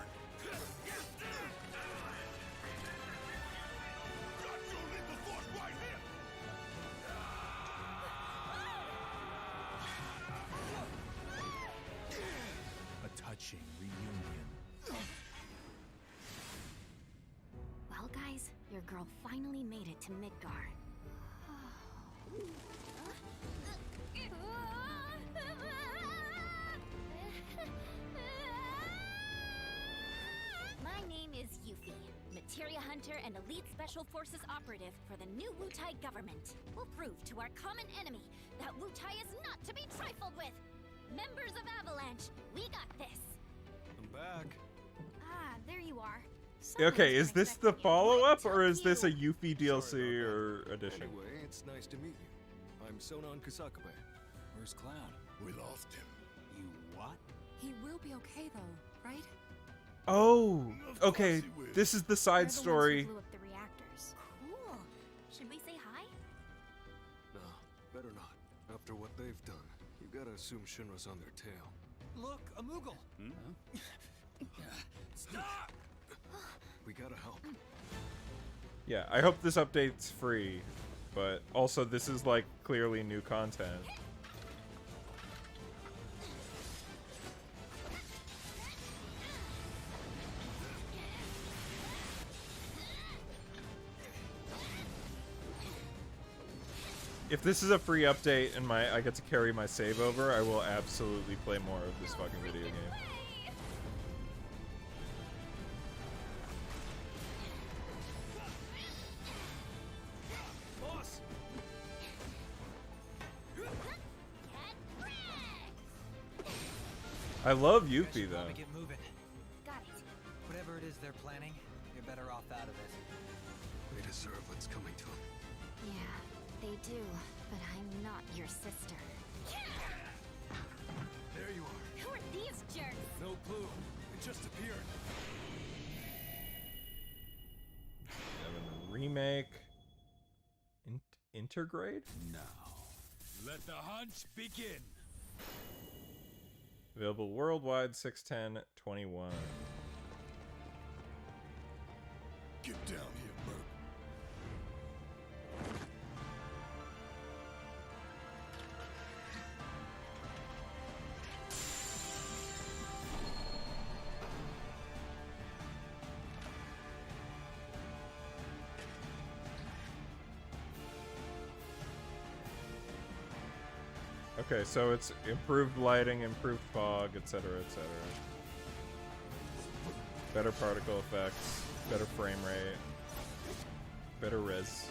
[SPEAKER 14] A touching reunion.
[SPEAKER 5] Well, guys, your girl finally made it to Midgar.
[SPEAKER 18] My name is Yuffie, Materia Hunter and Elite Special Forces Operative for the new Wutai government. We'll prove to our common enemy that Wutai is not to be trifled with. Members of Avalanche, we got this.
[SPEAKER 14] I'm back.
[SPEAKER 18] Ah, there you are.
[SPEAKER 1] Okay, is this the follow-up, or is this a Yuffie DLC or edition?
[SPEAKER 19] Anyway, it's nice to meet you. I'm Sonon Kusakabe.
[SPEAKER 14] Where's Cloud?
[SPEAKER 19] We lost him.
[SPEAKER 14] You what?
[SPEAKER 7] He will be okay, though, right?
[SPEAKER 1] Oh, okay. This is the side story.
[SPEAKER 18] Blew up the reactors. Cool. Should we say hi?
[SPEAKER 19] No, better not. After what they've done, you gotta assume Shinra's on their tail.
[SPEAKER 17] Look, a Moogle.
[SPEAKER 19] Stop! We gotta help.
[SPEAKER 1] Yeah, I hope this update's free, but also this is like clearly new content. If this is a free update and I get to carry my save over, I will absolutely play more of this fucking video game.
[SPEAKER 17] Boss.
[SPEAKER 1] I love Yuffie though.
[SPEAKER 17] Get moving.
[SPEAKER 18] Got it.
[SPEAKER 17] Whatever it is they're planning, you're better off out of it.
[SPEAKER 19] They deserve what's coming to them.
[SPEAKER 18] Yeah, they do. But I'm not your sister.
[SPEAKER 19] There you are.
[SPEAKER 18] Who are these jerks?
[SPEAKER 19] No clue. It just appeared.
[SPEAKER 1] Remake. Intergrade?
[SPEAKER 14] Now, let the hunt begin.
[SPEAKER 1] Available worldwide 6/10/21.
[SPEAKER 14] Get down here, Merc.
[SPEAKER 1] Okay, so it's improved lighting, improved fog, etc., etc. Better particle effects, better frame rate, better res.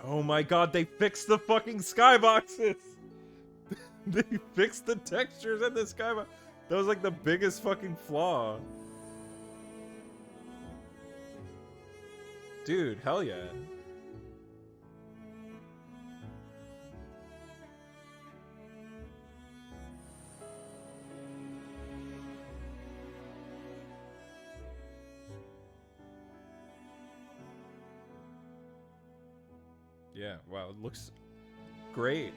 [SPEAKER 1] Oh my god, they fixed the fucking skyboxes! They fixed the textures in the skybox. That was like the biggest fucking flaw. Dude, hell yeah. Yeah, wow, it looks great.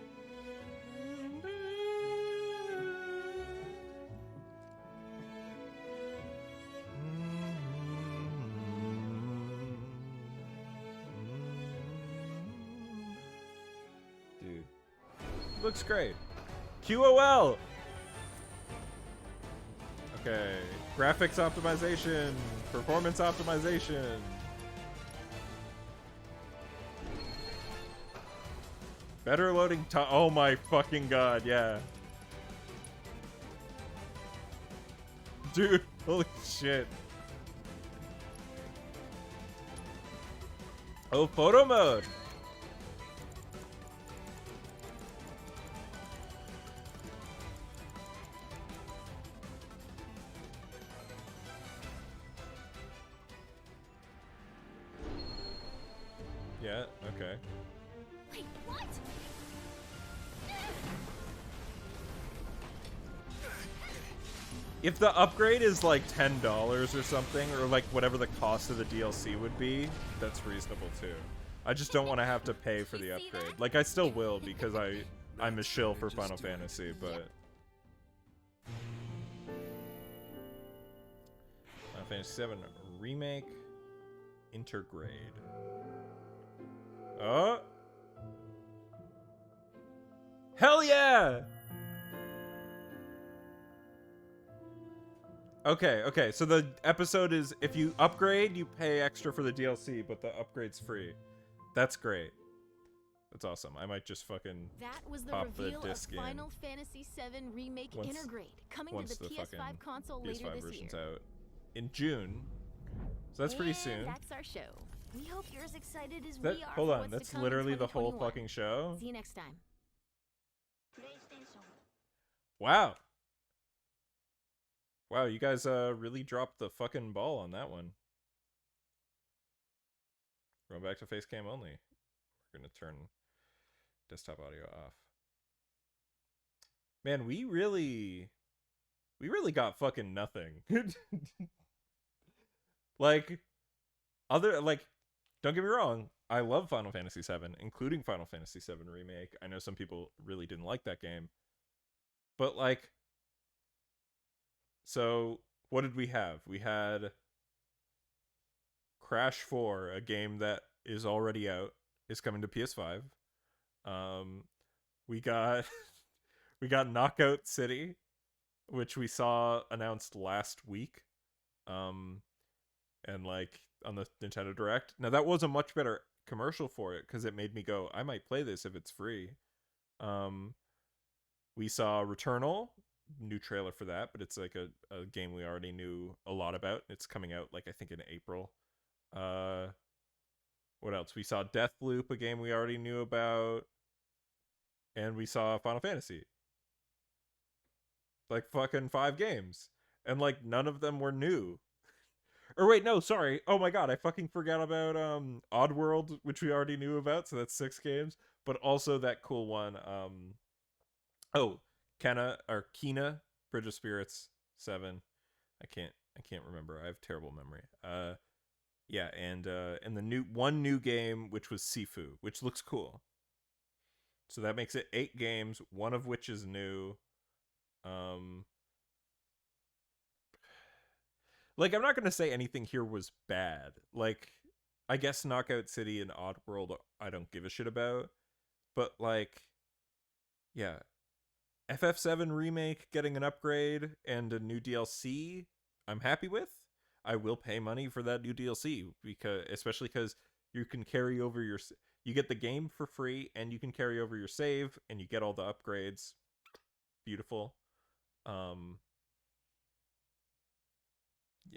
[SPEAKER 1] Dude, looks great. QOL! Okay, graphics optimization, performance optimization. Better loading time. Oh my fucking god, yeah. Dude, holy shit. Oh, photo mode. Yeah, okay.
[SPEAKER 18] Wait, what?
[SPEAKER 1] If the upgrade is like $10 or something, or like whatever the cost of the DLC would be, that's reasonable too. I just don't want to have to pay for the upgrade. Like, I still will because I'm a shill for Final Fantasy, but... Final Fantasy VII Remake Intergrade. Oh! Hell yeah! Okay, so the episode is, if you upgrade, you pay extra for the DLC, but the upgrade's free. That's great. That's awesome. I might just fucking
[SPEAKER 5] That was the
[SPEAKER 1] pop
[SPEAKER 5] reveal
[SPEAKER 1] the disc
[SPEAKER 5] of Final Fantasy VII Remake Intergrade, coming to the PS5 console later
[SPEAKER 1] PS5
[SPEAKER 5] this
[SPEAKER 1] version's
[SPEAKER 5] year.
[SPEAKER 1] out in June. So that's pretty soon.
[SPEAKER 5] That's our show. We hope you're as excited as
[SPEAKER 1] That,
[SPEAKER 5] we are
[SPEAKER 1] hold
[SPEAKER 5] for
[SPEAKER 1] on,
[SPEAKER 5] what's
[SPEAKER 1] that's
[SPEAKER 5] to come
[SPEAKER 1] literally
[SPEAKER 5] in
[SPEAKER 1] the whole
[SPEAKER 5] 2021.
[SPEAKER 1] fucking show?
[SPEAKER 5] See you next time.
[SPEAKER 1] Wow. Wow, you guys really dropped the fucking ball on that one. Going back to face cam only. We're gonna turn desktop audio off. Man, we really got fucking nothing. Like, don't get me wrong, I love Final Fantasy VII, including Final Fantasy VII Remake. I know some people really didn't like that game. But, like, so what did we have? We had Crash 4, a game that is already out, is coming to PS5. We got we got Knockout City, which we saw announced last week. And like on the Nintendo Direct. Now that was a much better commercial for it because it made me go, I might play this if it's free. We saw Returnal, new trailer for that, but it's like a game we already knew a lot about. It's coming out like I think in April. What else? We saw Deathloop, a game we already knew about. And we saw Final Fantasy. Like fucking 5 games. And like none of them were new. Or wait, no, sorry. Oh my god, I fucking forgot about Oddworld, which we already knew about, so that's 6 games. But also that cool one, Kena, Bridge of Spirits 7. I can't remember. I have terrible memory. Yeah, and the new game, which was Sifu, which looks cool. So that makes it 8 games, one of which is new. Like, I'm not going to say anything here was bad. Like, I guess Knockout City and Oddworld I don't give a shit about. But, like, yeah. FF7 Remake getting an upgrade and a new DLC, I'm happy with. I will pay money for that new DLC, especially because you can carry over you get the game for free, and you can carry over your save, and you get all the upgrades. Beautiful.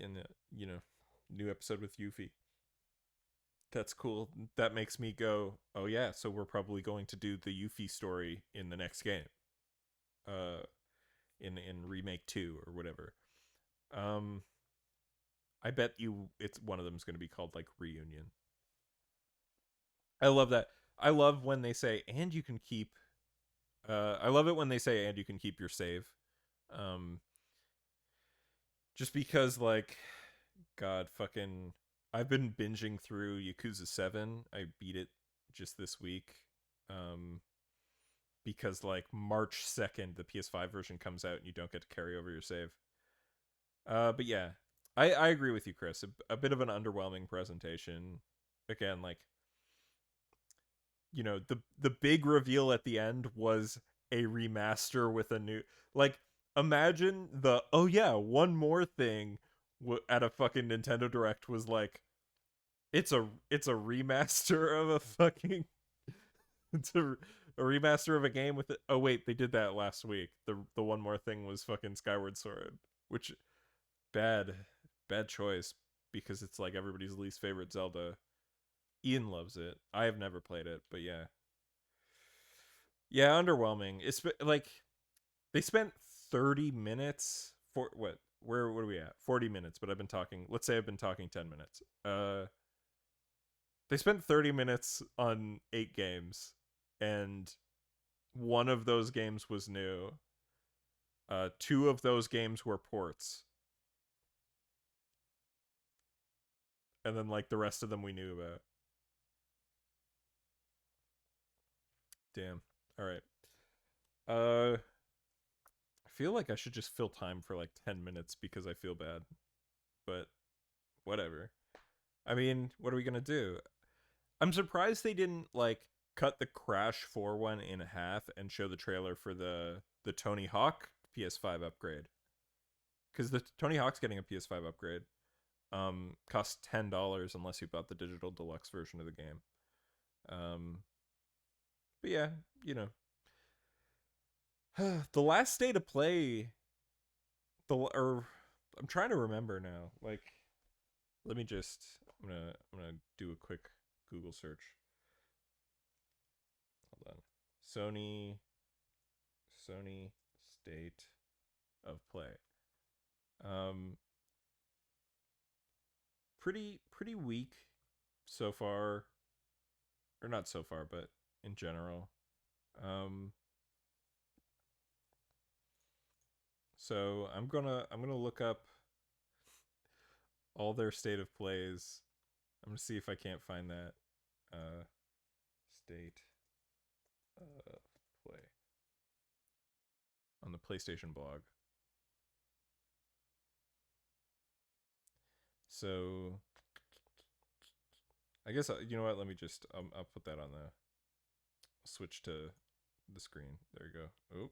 [SPEAKER 1] And new episode with Yuffie. That's cool. That makes me go, oh yeah, so we're probably going to do the Yuffie story in the next game. In Remake 2 or whatever. I bet it's one of them is going to be called like Reunion. I love that. I love when they say, and you can keep I love it when they say, and you can keep your save. Just because, like, God, fucking, I've been binging through Yakuza 7. I beat it just this week. Because, like, March 2nd, the PS5 version comes out and you don't get to carry over your save. But yeah, I agree with you, Chris. A bit of an underwhelming presentation. Again, like, the big reveal at the end was a remaster with a new, like, imagine oh yeah, one more thing at a fucking Nintendo Direct was like, it's a remaster of a fucking it's a remaster of a game with it. Oh wait, they did that last week. The one more thing was fucking Skyward Sword, which bad choice because it's like everybody's least favorite Zelda. Ian loves it. I have never played it, but yeah. Yeah, underwhelming. It's like they spent 30 minutes for what? What are we at? 40 minutes, but I've been talking, let's say I've been talking 10 minutes. They spent 30 minutes on 8 games, and one of those games was new. 2 of those games were ports. And then like the rest of them we knew about. Damn. All right. I feel like I should just fill time for like 10 minutes because I feel bad. But whatever. I mean, what are we going to do? I'm surprised they didn't like cut the Crash 4 one in half and show the trailer for the Tony Hawk PS5 upgrade. Cuz the Tony Hawk's getting a PS5 upgrade. Costs $10 unless you bought the digital deluxe version of the game. But yeah, you know. The last State of Play, I'm trying to remember now. Like, let me just, I'm gonna do a quick Google search. Hold on. Sony State of Play. Pretty weak so far, or not so far, but in general. So I'm gonna look up all their State of Plays. I'm gonna see if I can't find that State of Play on the PlayStation blog. So I guess you know what? Let me just I'll put that on the. I'll switch to the screen. There you go. Oh,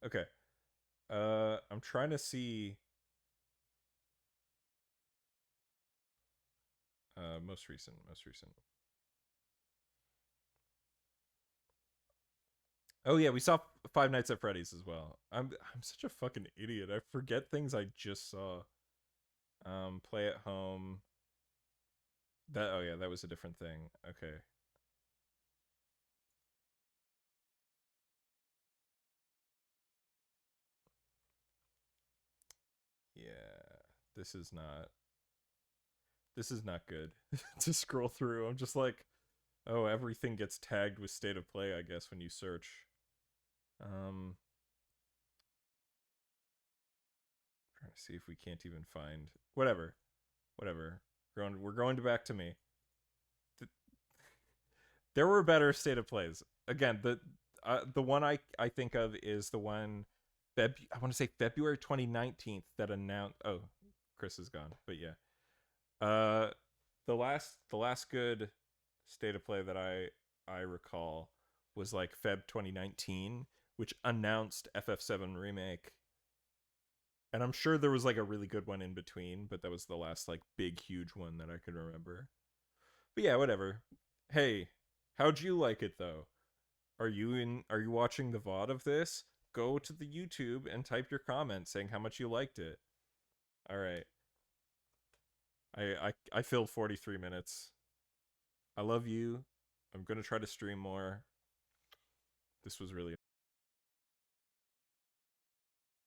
[SPEAKER 1] okay. I'm trying to see. Most recent. Oh yeah, we saw Five Nights at Freddy's as well. I'm such a fucking idiot. I forget things I just saw. Play at Home. Oh yeah, that was a different thing. Okay. Yeah, this is not good to scroll through. I'm just like, oh, everything gets tagged with State of Play, I guess, when you search. Trying to see if we can't even find whatever. We're going back to me. There were better State of Plays. Again, the one I think of is the one I want to say February 2019 that announced. Oh, Chris is gone, but yeah. The last good State of Play that I recall was like Feb 2019, which announced FF7 Remake. And I'm sure there was like a really good one in between, but that was the last like big huge one that I can remember. But yeah, whatever. Hey, how'd you like it though? Are you watching the VOD of this? Go to the YouTube and type your comment saying how much you liked it. All right. I filled 43 minutes. I love you. I'm going to try to stream more. This was really